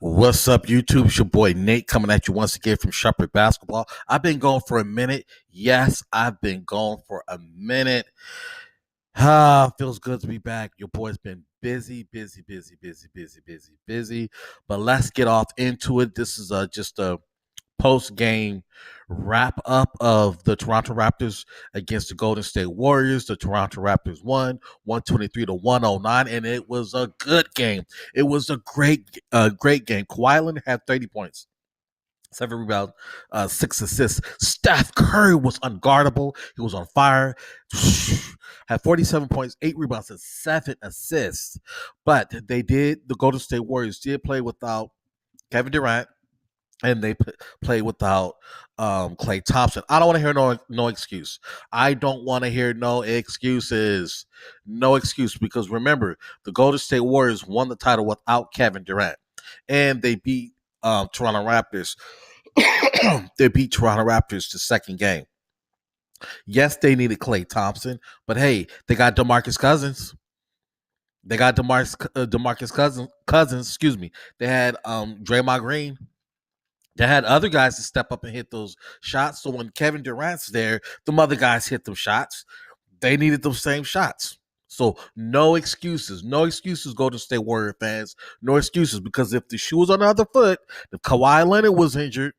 What's up, YouTube? It's your boy Nate coming at you once again from Shepherd Basketball. I've been gone for a minute. Yes, I've been gone for a minute. Feels good to be back. Your boy's been busy. But let's get off into it. This is just a post-game wrap up of the Toronto Raptors against the Golden State Warriors. The Toronto Raptors won 123 to 109, and it was a good game. It was a great game. Kawhi Leonard had 30 points. 7 rebounds, 6 assists. Steph Curry was unguardable. He was on fire. Had 47 points, 8 rebounds, and 7 assists. But the Golden State Warriors did play without Kevin Durant, and they play without Klay Thompson. I don't want to hear no excuse. I don't want to hear no excuses. No excuse, because remember, the Golden State Warriors won the title without Kevin Durant, and they beat Toronto Raptors. They beat Toronto Raptors the second game. Yes, they needed Klay Thompson, but hey, they got DeMarcus Cousins. They got DeMarcus Cousins. Excuse me. They had Draymond Green. They had other guys to step up and hit those shots. So when Kevin Durant's there, the other guys hit them shots. They needed those same shots. So no excuses. No excuses, Golden State Warrior fans. No excuses, because if the shoe was on the other foot, if Kawhi Leonard was injured,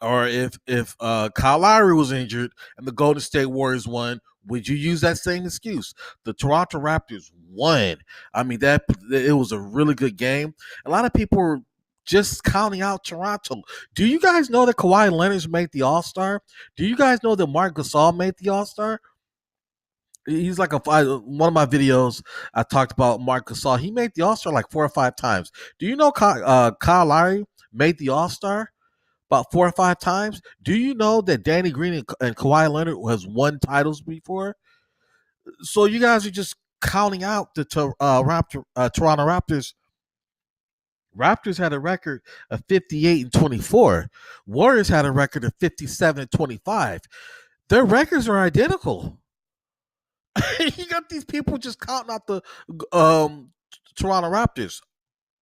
or if Kyle Lowry was injured and the Golden State Warriors won, would you use that same excuse? The Toronto Raptors won. I mean, it was a really good game. A lot of people were just counting out Toronto. Do you guys know that Kawhi Leonard made the All-Star? Do you guys know that Marc Gasol made the All-Star? He's like one of my videos, I talked about Marc Gasol. He made the All-Star like 4 or 5 times. Do you know Kyle Lowry made the All-Star about 4 or 5 times? Do you know that Danny Green and Kawhi Leonard has won titles before? So you guys are just counting out the Toronto Raptors. Raptors had a record of 58-24. Warriors had a record of 57-25. Their records are identical. You got these people just counting out the Toronto Raptors.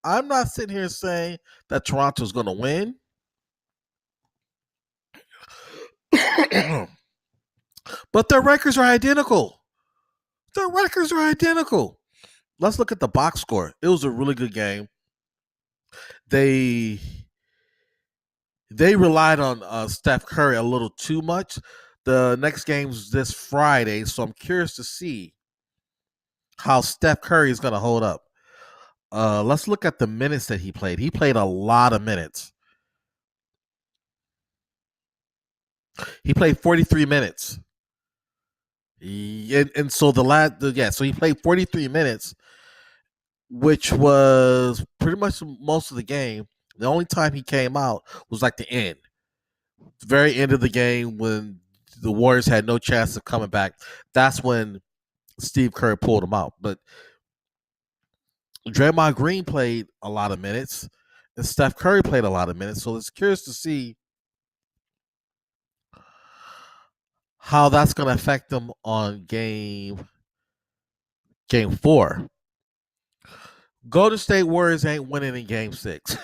I'm not sitting here saying that Toronto's going to win. But their records are identical. Let's look at the box score. It was a really good game. They relied on Steph Curry a little too much. The next game's this Friday, so I'm curious to see how Steph Curry is going to hold up. Let's look at the minutes that he played. He played a lot of minutes. He played 43 minutes. And so so he played 43 minutes, which was pretty much most of the game. The only time he came out was like the end. The very end of the game, when the Warriors had no chance of coming back. That's when Steve Kerr pulled him out. But Draymond Green played a lot of minutes, and Steph Curry played a lot of minutes. So it's curious to see how that's going to affect them on game 4. Golden State Warriors ain't winning in game 6.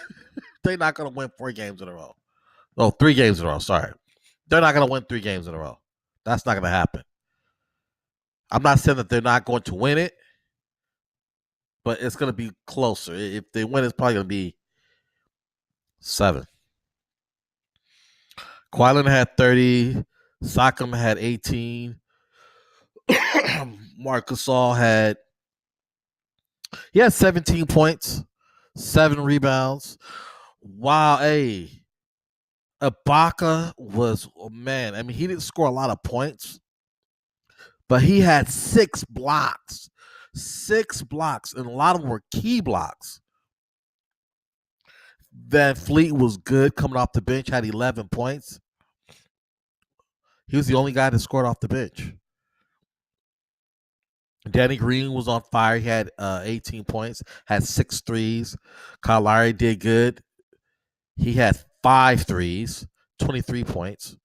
They're not going to win 4 games in a row. No, 3 games in a row. Sorry. They're not going to win 3 games in a row. That's not going to happen. I'm not saying that they're not going to win it, but it's going to be closer. If they win, it's probably going to be 7. Kawhi Leonard had 30. Siakam had 18. Marc Gasol had 17 points, 7 rebounds. Wow, Ibaka was, man, I mean, he didn't score a lot of points, but he had 6 blocks. 6 blocks, and a lot of them were key blocks. Van Fleet was good coming off the bench, had 11 points. He was the only guy that scored off the bench. Danny Green was on fire. He had 18 points, had 6 threes. Kyle Lowry did good. He had 5 threes, 23 points.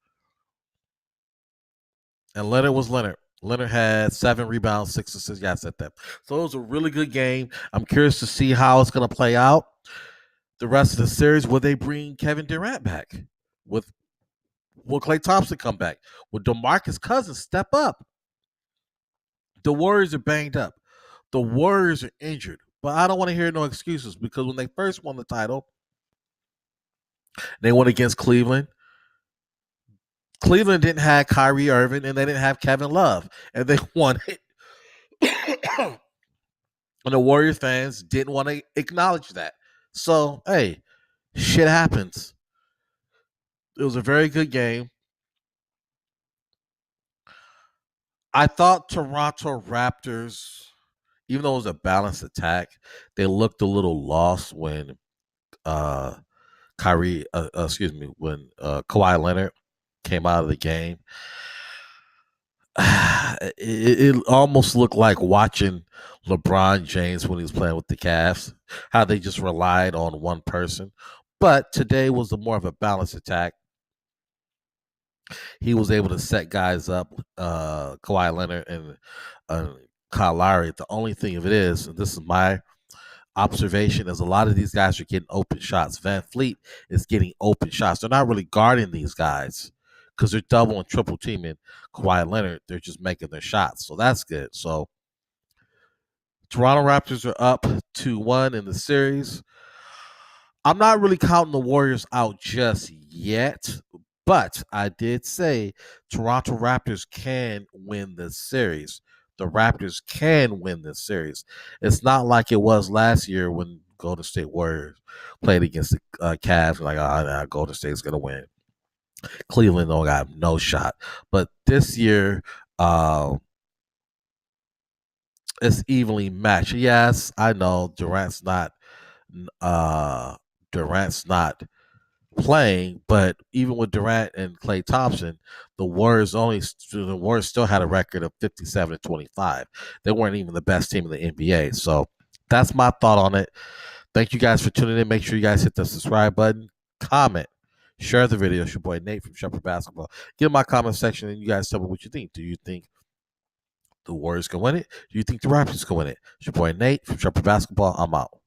And Leonard was Leonard. Leonard had 7 rebounds, 6 assists. Yeah, I said that. So it was a really good game. I'm curious to see how it's going to play out. The rest of the series, will they bring Kevin Durant back? With Will Klay Thompson come back? Will DeMarcus Cousins step up? The Warriors are banged up. The Warriors are injured. But I don't want to hear no excuses because when they first won the title, they went against Cleveland. Cleveland didn't have Kyrie Irving and they didn't have Kevin Love, and they won it. And the Warriors fans didn't want to acknowledge that. So, hey, shit happens. It was a very good game. I thought Toronto Raptors, even though it was a balanced attack, they looked a little lost when uh when Kawhi Leonard came out of the game. It almost looked like watching LeBron James when he was playing with the Cavs, how they just relied on one person. But today was more of a balanced attack. He was able to set guys up, Kawhi Leonard and Kyle Lowry. The only thing of it is, and this is my observation, is a lot of these guys are getting open shots. Van Fleet is getting open shots. They're not really guarding these guys because they're double and triple teaming Kawhi Leonard. They're just making their shots. So that's good. So Toronto Raptors are up 2-1 in the series. I'm not really counting the Warriors out just yet, but I did say Toronto Raptors can win this series. The Raptors can win this series. It's not like it was last year when Golden State Warriors played against the Cavs. Like, Golden State's going to win. Cleveland don't got no shot. But this year, it's evenly matched. Yes, I know Durant's not playing, but even with Durant and Klay Thompson, the Warriors still had a record of 57-25. They weren't even the best team in the NBA. So that's my thought on it. Thank you guys for tuning in. Make sure you guys hit the subscribe button, comment, share the video. It's your boy Nate from Shepherd Basketball. Get in my comment section and you guys tell me what you think. Do you think the Warriors can win it? Do you think the Raptors can win it? It's your boy Nate from Shepherd Basketball. I'm out.